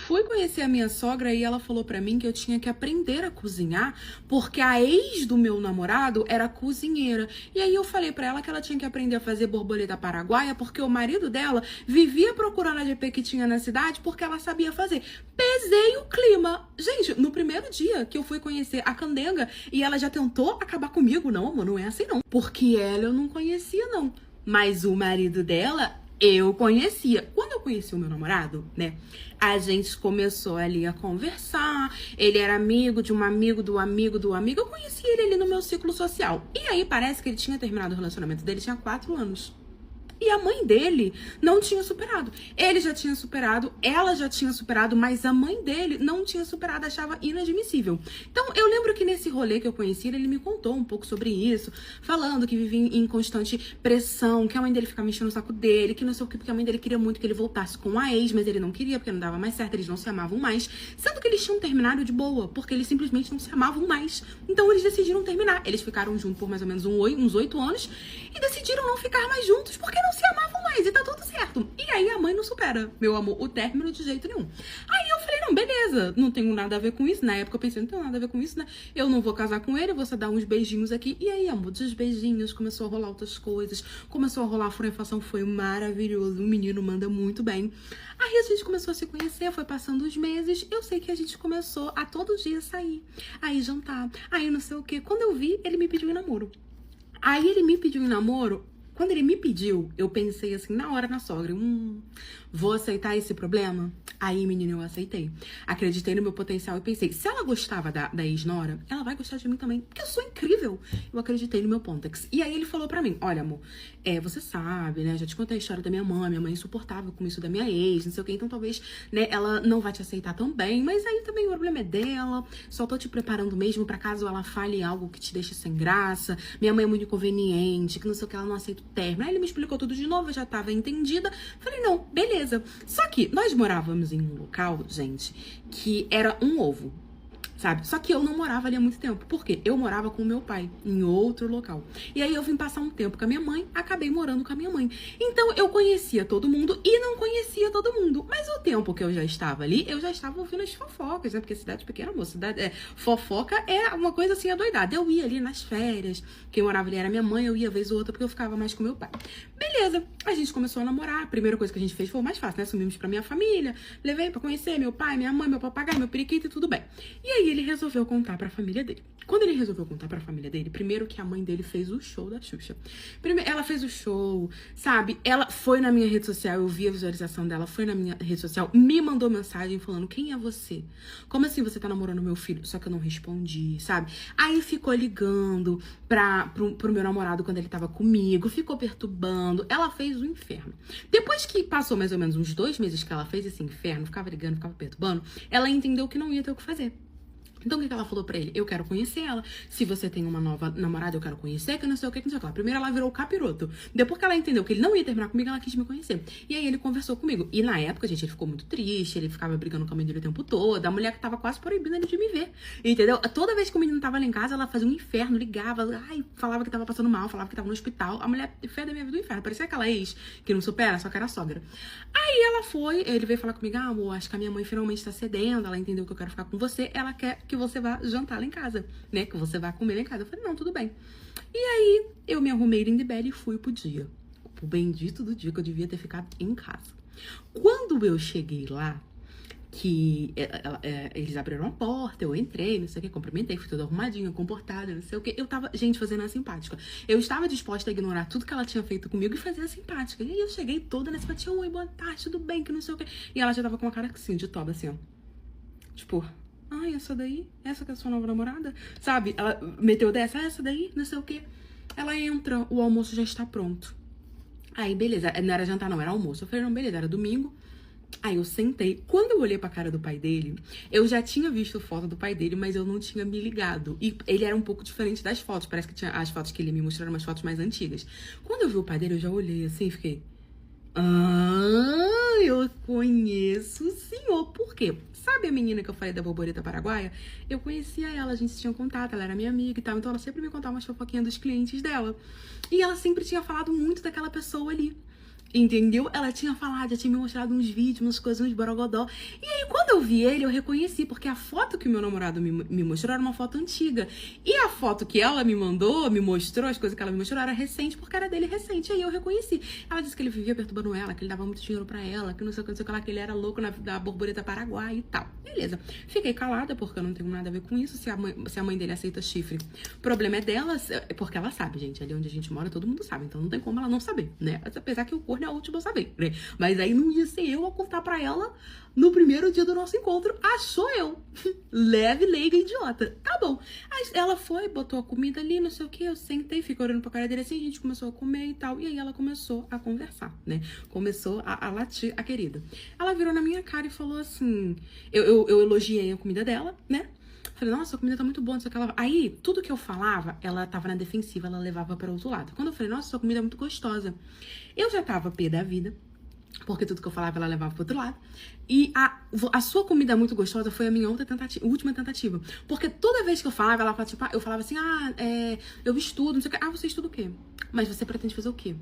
fui conhecer a minha sogra e ela falou pra mim que eu tinha que aprender a cozinhar, porque a ex do meu namorado era cozinheira. E aí eu falei pra ela que ela tinha que aprender a fazer borboleta paraguaia, porque o marido dela vivia procurando a GP que tinha na cidade, porque ela sabia fazer. Pesei o clima. Gente, no primeiro dia que eu fui conhecer a Candenga e ela já tentou acabar comigo, não, amor, não é assim não. Porque ela eu não conhecia, não. Mas o marido dela, eu conhecia. Quando eu conheci o meu namorado, né, a gente começou ali a conversar. Ele era amigo de um amigo do amigo do amigo. Eu conheci ele ali no meu ciclo social. E aí parece que ele tinha terminado o relacionamento dele, tinha 4 anos. E a mãe dele não tinha superado. Ele já tinha superado, ela já tinha superado, mas a mãe dele não tinha superado, achava inadmissível. Então, eu lembro que nesse rolê que eu conheci, ele me contou um pouco sobre isso, falando que vivia em constante pressão, que a mãe dele ficava mexendo o saco dele, que não sei o que, porque a mãe dele queria muito que ele voltasse com a ex, mas ele não queria, porque não dava mais certo, eles não se amavam mais. Sendo que eles tinham terminado de boa, porque eles simplesmente não se amavam mais. Então, eles decidiram terminar. Eles ficaram juntos por mais ou menos uns 8 anos e decidiram não ficar mais juntos, porque não se amavam mais e tá tudo certo. E aí a mãe não supera, meu amor, o término de jeito nenhum. Aí eu falei, não, beleza, não tenho nada a ver com isso. Na época eu pensei, não tenho nada a ver com isso, né? Eu não vou casar com ele, eu vou só dar uns beijinhos aqui. E aí, amor, dos beijinhos, começou a rolar outras coisas, começou a rolar a furefação, foi maravilhoso, o menino manda muito bem. Aí a gente começou a se conhecer, foi passando os meses, eu sei que a gente começou a todo dia sair, aí jantar, aí não sei o que. Quando eu vi, ele me pediu em namoro. Aí ele me pediu em namoro. Quando ele me pediu, eu pensei assim, na hora na sogra, vou aceitar esse problema? Aí, menina, eu aceitei. Acreditei no meu potencial e pensei, se ela gostava da ex-nora, ela vai gostar de mim também, porque eu sou incrível. Eu acreditei no meu pontex. E aí ele falou pra mim, olha, amor, você sabe, né, já te contei a história da minha mãe é insuportável com isso da minha ex, não sei o que, então talvez, né, ela não vai te aceitar tão bem, mas aí também o problema é dela, só tô te preparando mesmo pra caso ela fale algo que te deixe sem graça, minha mãe é muito inconveniente, que não sei o que, ela não aceita o término. Aí ele me explicou tudo de novo, eu já tava entendida, falei, não, beleza. Só que nós morávamos em um local, gente, que era um ovo, sabe? Só que eu não morava ali há muito tempo. Por quê? Eu morava com o meu pai em outro local. E aí eu vim passar um tempo com a minha mãe, acabei morando com a minha mãe. Então eu conhecia todo mundo e não conhecia todo mundo. Mas o tempo que eu já estava ali, eu já estava ouvindo as fofocas, né? Porque cidade pequena, moça, fofoca é uma coisa assim adoidada. Eu ia ali nas férias, quem morava ali era minha mãe, eu ia vez ou outra porque eu ficava mais com meu pai. Beleza, a gente começou a namorar. A primeira coisa que a gente fez foi o mais fácil, né? Sumimos pra minha família, levei pra conhecer meu pai, minha mãe, meu papagaio, meu periquito e tudo bem. E aí ele resolveu contar pra família dele. Quando ele resolveu contar pra família dele, primeiro que a mãe dele fez o show da Xuxa. Primeiro, ela fez o show, sabe? Ela foi na minha rede social, eu vi a visualização dela, foi na minha rede social, me mandou mensagem falando, quem é você? Como assim você tá namorando meu filho? Só que eu não respondi, sabe? Aí ficou ligando pro meu namorado quando ele tava comigo, ficou perturbando, ela fez o inferno. Depois que passou mais ou menos uns 2 meses que ela fez esse inferno, ficava ligando, ficava perturbando, ela entendeu que não ia ter o que fazer. Então, o que ela falou pra ele? Eu quero conhecer ela. Se você tem uma nova namorada, eu quero conhecer, que não sei o que, não sei o que lá. Primeiro ela virou o capiroto. Depois que ela entendeu que ele não ia terminar comigo, ela quis me conhecer. E aí ele conversou comigo. E na época, gente, ele ficou muito triste, ele ficava brigando com a mãe dele o tempo todo. A mulher que tava quase proibindo ele de me ver. Entendeu? Toda vez que o menino tava lá em casa, ela fazia um inferno, ligava, falava que tava passando mal, falava que tava no hospital. A mulher fez da minha vida do inferno. Parecia aquela ex que não supera, só que era sogra. Aí ela foi, ele veio falar comigo, amor, acho que a minha mãe finalmente tá cedendo, ela entendeu que eu quero ficar com você, ela quer que você vá jantar lá em casa, né? Que você vai comer lá em casa. Eu falei, não, tudo bem. E aí, eu me arrumei em Belle e fui pro dia. O bendito do dia que eu devia ter ficado em casa. Quando eu cheguei lá, que eles abriram a porta, eu entrei, não sei o que, cumprimentei, fui toda arrumadinha, comportada, não sei o que. Eu tava, gente, fazendo a simpática. Eu estava disposta a ignorar tudo que ela tinha feito comigo e fazer a simpática. E aí eu cheguei toda nessa tia, oi, boa tarde, tudo bem, que não sei o que. E ela já tava com uma cara assim, de toba, assim, ó. Tipo, ai, essa daí? Essa que é a sua nova namorada? Sabe? Ela meteu dessa, essa daí? Não sei o quê. Ela entra, o almoço já está pronto. Aí, beleza. Não era jantar, não, era almoço. Eu falei, não, beleza, era domingo. Aí eu sentei. Quando eu olhei pra cara do pai dele, eu já tinha visto foto do pai dele, mas eu não tinha me ligado. E ele era um pouco diferente das fotos. Parece que tinha as fotos que ele me mostrou eram umas fotos mais antigas. Quando eu vi o pai dele, eu já olhei assim e fiquei... Ah, eu conheço o senhor. Por quê? Sabe a menina que eu falei da borboleta paraguaia? Eu conhecia ela, a gente tinha contato, ela era minha amiga e tal. Então ela sempre me contava umas fofoquinhas dos clientes dela. E ela sempre tinha falado muito daquela pessoa ali. Entendeu? Ela tinha falado, já tinha me mostrado uns vídeos, umas coisas, uns borogodó. E aí, quando eu vi ele, eu reconheci, porque a foto que o meu namorado me mostrou era uma foto antiga. E a foto que ela me mandou, me mostrou, as coisas que ela me mostrou, era recente, porque era dele recente. Aí eu reconheci. Ela disse que ele vivia perturbando ela, que ele dava muito dinheiro pra ela, que não sei o que, não sei o que lá, que ele era louco da borboleta paraguai e tal. Beleza. Fiquei calada, porque eu não tenho nada a ver com isso. Se a mãe dele aceita chifre, o problema é dela, porque ela sabe, gente. Ali onde a gente mora, todo mundo sabe. Então não tem como ela não saber, né? Apesar que o corno é a última a saber, né? Mas aí não ia ser eu a contar pra ela no primeiro dia do nosso encontro. Achou eu. Leve, leiga, idiota. Tá bom. Aí ela foi, botou a comida ali, não sei o que. Eu sentei, fiquei olhando pra cara dele assim. A gente começou a comer e tal. E aí ela começou a conversar, né? Começou a latir, a querida. Ela virou na minha cara e falou assim... Eu elogiei a comida dela, né? Falei, nossa, a comida tá muito boa, não sei o que ela... Aí, tudo que eu falava, ela tava na defensiva, ela levava para outro lado. Quando eu falei, nossa, sua comida é muito gostosa, eu já tava pé da vida, porque tudo que eu falava, ela levava pro outro lado. E a sua comida é muito gostosa foi a minha última tentativa. Porque toda vez que eu falava, ela falava, tipo, eu falava assim, eu estudo, não sei o que. Ah, você estuda o quê? Mas você pretende fazer o quê?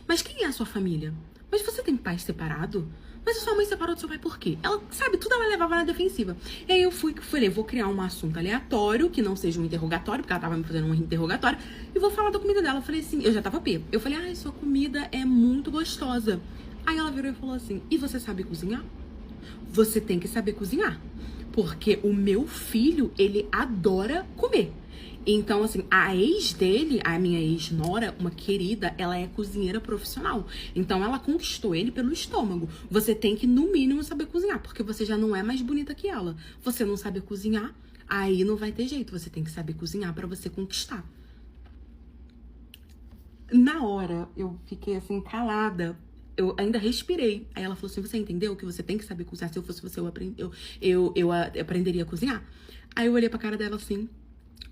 Mas quem é a sua família? Mas você tem pai separado? Mas a sua mãe separou do seu pai por quê? Ela, sabe, tudo ela levava na defensiva. E aí eu falei, vou criar um assunto aleatório, que não seja um interrogatório, porque ela tava me fazendo um interrogatório, e vou falar da comida dela. Eu falei assim, eu já tava pé. Eu falei, ai, sua comida é muito gostosa. Aí ela virou e falou assim, e você sabe cozinhar? Você tem que saber cozinhar. Porque o meu filho, ele adora comer. Então, assim, a ex dele, a minha ex-nora, uma querida, ela é cozinheira profissional. Então, ela conquistou ele pelo estômago. Você tem que, no mínimo, saber cozinhar, porque você já não é mais bonita que ela. Você não sabe cozinhar, aí não vai ter jeito. Você tem que saber cozinhar pra você conquistar. Na hora, eu fiquei, assim, calada. Eu ainda respirei. Aí ela falou assim, você entendeu que você tem que saber cozinhar? Se eu fosse você, eu aprenderia a cozinhar. Aí eu olhei pra cara dela assim...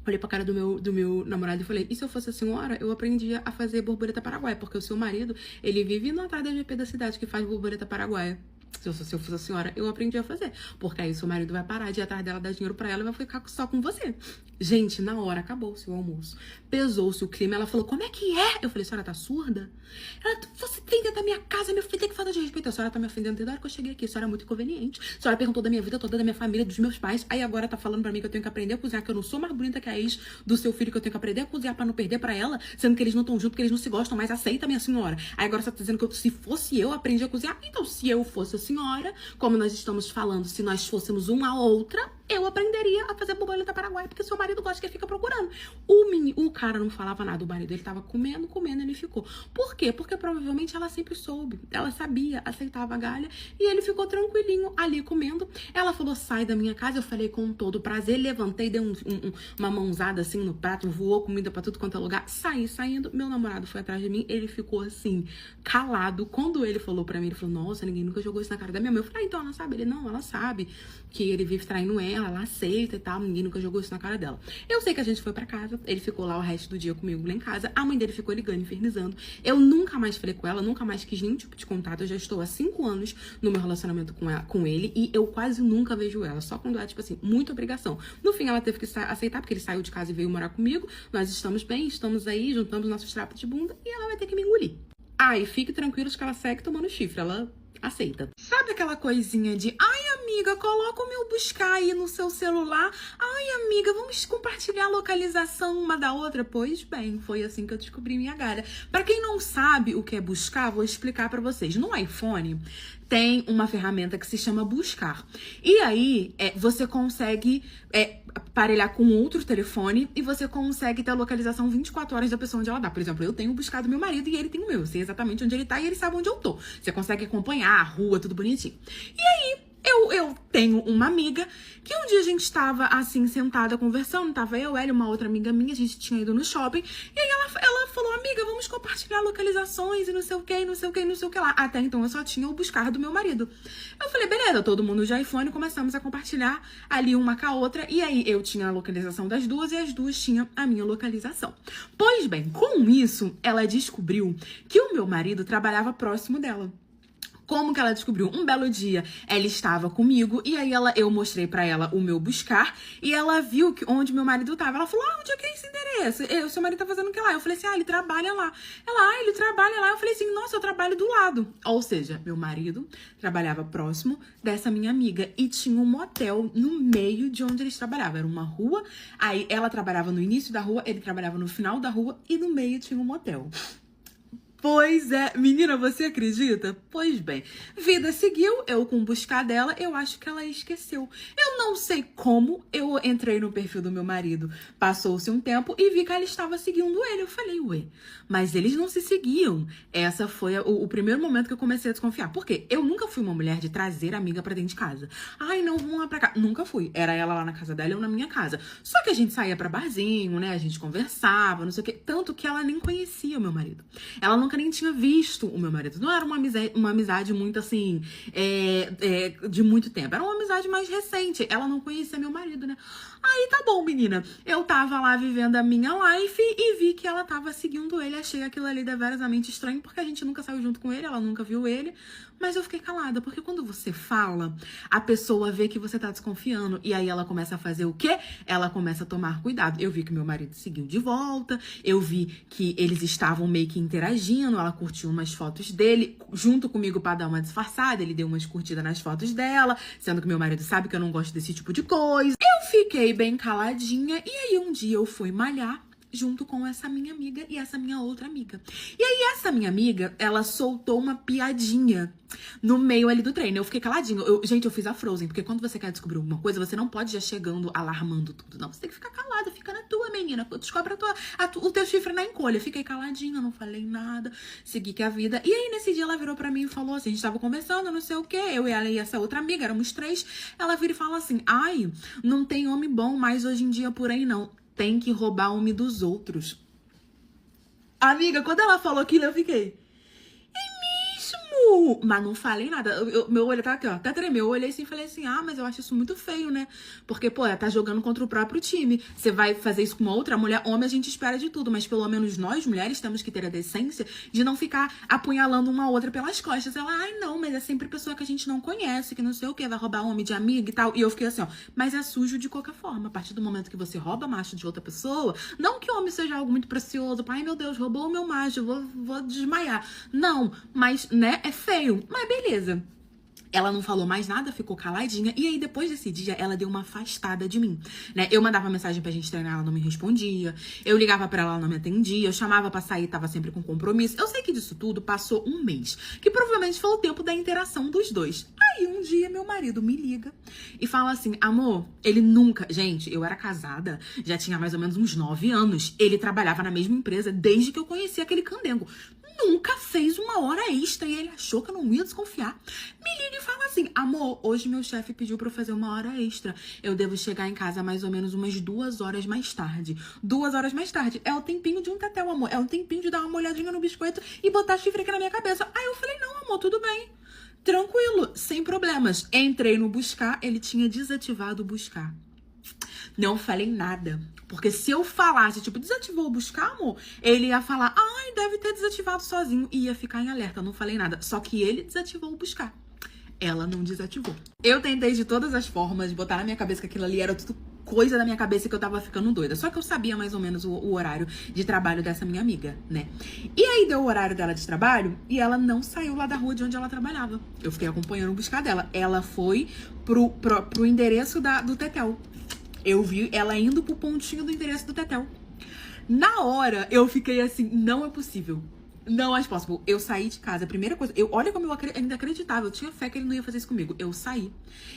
Olhei pra cara do meu namorado e falei, e se eu fosse a senhora, eu aprendia a fazer borboleta paraguaia, porque o seu marido, ele vive indo atrás da GP da cidade que faz borboleta paraguaia. Se eu fosse a senhora, eu aprendi a fazer. Porque aí o seu marido vai parar de ir atrás dela, dar dinheiro pra ela e vai ficar só com você. Gente, na hora, acabou-se o almoço. Pesou-se o clima. Ela falou, como é que é? Eu falei, a senhora tá surda? Ela, você tem dentro da minha casa, meu filho, tem que falar de respeito. A senhora tá me ofendendo desde a hora que eu cheguei aqui. A senhora é muito inconveniente. A senhora perguntou da minha vida toda, da minha família, dos meus pais. Aí agora tá falando pra mim que eu tenho que aprender a cozinhar, que eu não sou mais bonita que a ex do seu filho, que eu tenho que aprender a cozinhar pra não perder pra ela, sendo que eles não estão juntos, que eles não se gostam mais. Aceita, minha senhora. Aí agora você tá dizendo que se fosse eu, aprendi a cozinhar. Então, se eu fosse a senhora, como nós estamos falando, se nós fôssemos uma a outra, eu aprenderia a fazer borboleta paraguaia, porque seu marido gosta que fica procurando. O cara não falava nada, o marido, ele tava comendo, ele ficou. Por quê? Porque provavelmente ela sempre soube, ela sabia, aceitava a galha, e ele ficou tranquilinho ali comendo. Ela falou, sai da minha casa, eu falei com todo prazer, levantei, dei uma mãozada assim no prato, voou comida pra tudo quanto é lugar, saindo, meu namorado foi atrás de mim, ele ficou assim, calado. Quando ele falou pra mim, ele falou, nossa, ninguém nunca jogou isso na cara da minha mãe. Eu falei, então ela sabe? Ele, não, ela sabe que ele vive traindo ela aceita e tal, ninguém nunca jogou isso na cara dela. Eu sei que a gente foi pra casa, ele ficou lá o resto do dia comigo lá em casa, a mãe dele ficou ligando, infernizando. Eu nunca mais falei com ela, nunca mais quis nenhum tipo de contato, eu já estou há 5 anos no meu relacionamento com ele e eu quase nunca vejo ela, só quando é, tipo assim, muita obrigação. No fim, ela teve que aceitar, porque ele saiu de casa e veio morar comigo, nós estamos bem, estamos aí, juntamos nossos trapos de bunda e ela vai ter que me engolir. E fique tranquilos que ela segue tomando chifre, ela aceita. Sabe aquela coisinha de, ai amiga, coloca o meu buscar aí no seu celular, ai amiga, vamos compartilhar a localização uma da outra? Pois bem, foi assim que eu descobri minha galha. Pra quem não sabe o que é buscar, vou explicar pra vocês. No iPhone tem uma ferramenta que se chama Buscar. E aí, você consegue aparelhar com outro telefone e você consegue ter a localização 24 horas da pessoa onde ela dá. Por exemplo, eu tenho buscado meu marido e ele tem o meu. Eu sei exatamente onde ele tá e ele sabe onde eu tô. Você consegue acompanhar a rua, tudo bonitinho. E aí, eu tenho uma amiga que um dia a gente estava assim, sentada conversando, tava eu, ela e uma outra amiga minha, a gente tinha ido no shopping, e aí ela falou, amiga, vamos compartilhar localizações e não sei o que, não sei o que, não sei o que lá. Até então eu só tinha o buscar do meu marido. Eu falei, beleza, todo mundo de iPhone, começamos a compartilhar ali uma com a outra, e aí eu tinha a localização das duas e as duas tinham a minha localização. Pois bem, com isso, ela descobriu que o meu marido trabalhava próximo dela. Como que ela descobriu? Um belo dia, ela estava comigo e aí eu mostrei pra ela o meu buscar e ela viu onde meu marido tava. Ela falou, onde é que é esse endereço? Seu marido tá fazendo o que lá? Eu falei assim, ele trabalha lá. Ela, ele trabalha lá. Eu falei assim, nossa, eu trabalho do lado. Ou seja, meu marido trabalhava próximo dessa minha amiga e tinha um motel no meio de onde eles trabalhavam. Era uma rua, aí ela trabalhava no início da rua, ele trabalhava no final da rua e no meio tinha um motel. Pois é, menina, você acredita? Pois bem, vida seguiu, eu com buscar dela, eu acho que ela esqueceu. Eu não sei como, eu entrei no perfil do meu marido, passou-se um tempo e vi que ela estava seguindo ele. Eu falei, ué, mas eles não se seguiam. Essa foi o primeiro momento que eu comecei a desconfiar. Por quê? Eu nunca fui uma mulher de trazer amiga pra dentro de casa. Ai, não, vamos lá pra cá. Nunca fui. Era ela lá na casa dela e eu na minha casa. Só que a gente saía pra barzinho, né? A gente conversava, não sei o quê. Tanto que ela nem conhecia o meu marido. Ela nunca nem tinha visto o meu marido. Não era uma amizade muito assim, de muito tempo. Era uma amizade mais recente. Ela não conhecia meu marido, né? Aí tá bom, menina. Eu tava lá vivendo a minha life e vi que ela tava seguindo ele. Achei aquilo ali deverosamente estranho, porque a gente nunca saiu junto com ele, ela nunca viu ele. Mas eu fiquei calada, porque quando você fala, a pessoa vê que você tá desconfiando. E aí ela começa a fazer o quê? Ela começa a tomar cuidado. Eu vi que meu marido seguiu de volta. Eu vi que eles estavam meio que interagindo. Ela curtiu umas fotos dele, junto comigo pra dar uma disfarçada. Ele deu umas curtidas nas fotos dela, sendo que meu marido sabe que eu não gosto desse tipo de coisa. Eu fiquei bem caladinha. E aí um dia eu fui malhar junto com essa minha amiga e essa minha outra amiga. E aí essa minha amiga, ela soltou uma piadinha no meio ali do treino. Eu fiquei caladinha. Gente, eu fiz a Frozen, porque quando você quer descobrir alguma coisa, você não pode já chegando alarmando tudo. Não, você tem que ficar calada, fica na tua, menina. Descobre o teu chifre na encolha. Fiquei caladinha, não falei nada, segui que a vida. E aí nesse dia ela virou pra mim e falou assim, a gente tava conversando, não sei o quê, eu e ela e essa outra amiga, éramos 3. Ela vira e fala assim, ai, não tem homem bom mais hoje em dia por aí não. Tem que roubar homem dos outros. Amiga, quando ela falou aquilo, eu fiquei... Mas não falei nada. Meu olho tá aqui, ó. Até tremeu. Eu olhei assim e falei assim, mas eu acho isso muito feio, né? Porque, pô, ela tá jogando contra o próprio time. Você vai fazer isso com uma outra mulher, homem a gente espera de tudo. Mas pelo menos nós, mulheres, temos que ter a decência de não ficar apunhalando uma outra pelas costas. Ela, ai, não, mas é sempre pessoa que a gente não conhece, que não sei o quê, vai roubar homem de amiga e tal. E eu fiquei assim, ó. Mas é sujo de qualquer forma. A partir do momento que você rouba macho de outra pessoa, não que o homem seja algo muito precioso. Ai, meu Deus, roubou o meu macho, vou desmaiar. Não, mas, né, é feio, mas beleza. Ela não falou mais nada, ficou caladinha. E aí, depois desse dia, ela deu uma afastada de mim, né? Eu mandava mensagem pra gente treinar, ela não me respondia. Eu ligava pra ela não me atendia. Eu chamava pra sair, tava sempre com compromisso. Eu sei que disso tudo passou um mês, que provavelmente foi o tempo da interação dos dois. Aí, um dia, meu marido me liga e fala assim, amor, ele nunca... Gente, eu era casada, já tinha mais ou menos uns 9 anos. Ele trabalhava na mesma empresa desde que eu conheci aquele candengo. Nunca fez uma hora extra e ele achou que eu não ia desconfiar. Me liga e fala assim, amor, hoje meu chefe pediu pra eu fazer uma hora extra. Eu devo chegar em casa mais ou menos umas 2 horas mais tarde. 2 horas mais tarde. É o tempinho de um tetel, amor. É o tempinho de dar uma olhadinha no biscoito e botar chifre aqui na minha cabeça. Aí eu falei, não, amor, tudo bem. Tranquilo, sem problemas. Entrei no buscar, ele tinha desativado o buscar. Não falei nada. Porque se eu falasse, tipo, desativou o buscar, amor, ele ia falar, ai, deve ter desativado sozinho. E ia ficar em alerta. Não falei nada. Só que ele desativou o buscar. Ela não desativou. Eu tentei de todas as formas botar na minha cabeça que aquilo ali era tudo coisa da minha cabeça que eu tava ficando doida. Só que eu sabia mais ou menos o horário de trabalho dessa minha amiga, né? E aí deu o horário dela de trabalho e ela não saiu lá da rua de onde ela trabalhava. Eu fiquei acompanhando o buscar dela. Ela foi pro endereço do Tetel. Eu vi ela indo pro pontinho do endereço do Tetel. Na hora, eu fiquei assim, não é possível. Não é possível. Eu saí de casa, a primeira coisa... olha como eu ainda acreditava, eu tinha fé que ele não ia fazer isso comigo. Eu saí.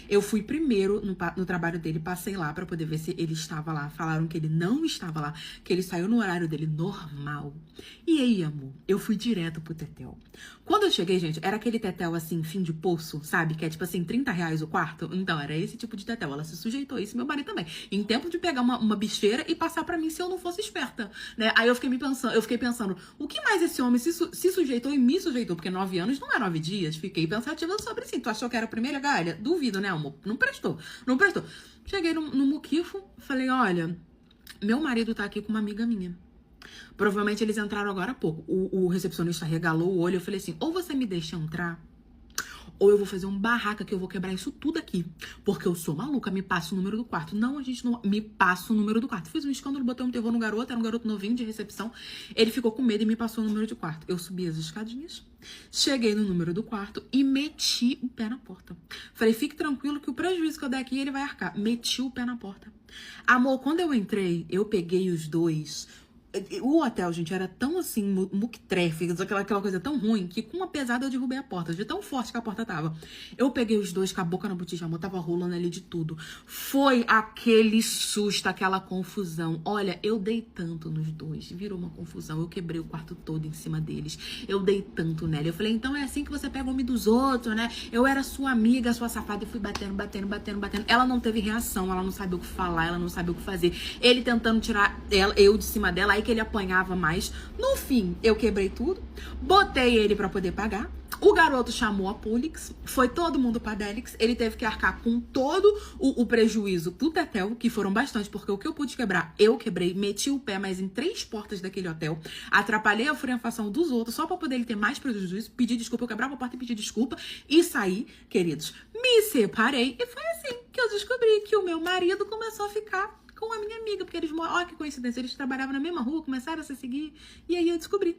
Eu fui primeiro no trabalho dele, passei lá pra poder ver se ele estava lá. Falaram que ele não estava lá, que ele saiu no horário dele normal. E aí, amor, eu fui direto pro Tetel. Quando eu cheguei, gente, era aquele Tetel assim, fim de poço, sabe? Que é tipo assim, R$30 o quarto. Então, era esse tipo de Tetel. Ela se sujeitou a isso, meu marido também. Em tempo de pegar uma bicheira e passar pra mim se eu não fosse esperta, né? Aí eu fiquei pensando, o que mais esse homem se sujeitou e me sujeitou? Porque 9 anos não é 9 dias. Fiquei pensativa sobre isso. Tu achou que era a primeira galha? Duvido, né, amor? Não prestou. Não prestou. Cheguei no muquifo, falei, olha, meu marido tá aqui com uma amiga minha. Provavelmente eles entraram agora há pouco. O recepcionista regalou o olho. Eu falei assim, ou você me deixa entrar, ou eu vou fazer um barraca que eu vou quebrar isso tudo aqui. Porque eu sou maluca, me passa o número do quarto. Não, a gente não... Me passa o número do quarto. Fiz um escândalo, botei um terror no garoto, era um garoto novinho de recepção. Ele ficou com medo e me passou o número de quarto. Eu subi as escadinhas, cheguei no número do quarto e meti o pé na porta. Falei, fique tranquilo que o prejuízo que eu der aqui, ele vai arcar. Meti o pé na porta. Amor, quando eu entrei, eu peguei os dois... O hotel, gente, era tão assim, muquetrefe, aquela coisa tão ruim, que com uma pesada eu derrubei a porta, de tão forte que a porta tava. Eu peguei os dois com a boca na botija, amor, tava rolando ali de tudo. Foi aquele susto, aquela confusão. Olha, eu dei tanto nos dois, virou uma confusão. Eu quebrei o quarto todo em cima deles. Eu dei tanto nela. Eu falei, então é assim que você pega o homem dos outros, né? Eu era sua amiga, sua safada, e fui batendo. Ela não teve reação, ela não sabia o que falar, ela não sabia o que fazer. Ele tentando tirar eu de cima dela, aí que ele apanhava mais. No fim, eu quebrei tudo, botei ele pra poder pagar. O garoto chamou a Polix, foi todo mundo pra Delix, ele teve que arcar com todo o prejuízo pro Tetel, que foram bastante, porque o que eu pude quebrar, eu quebrei, meti o pé mais em 3 portas daquele hotel, atrapalhei a franfação dos outros, só pra poder ele ter mais prejuízo, pedir desculpa, eu quebrava a porta e pedir desculpa, e saí, queridos, me separei, e foi assim que eu descobri que o meu marido começou a ficar com a minha amiga, porque eles moram, olha que coincidência, eles trabalhavam na mesma rua, começaram a se seguir, e aí eu descobri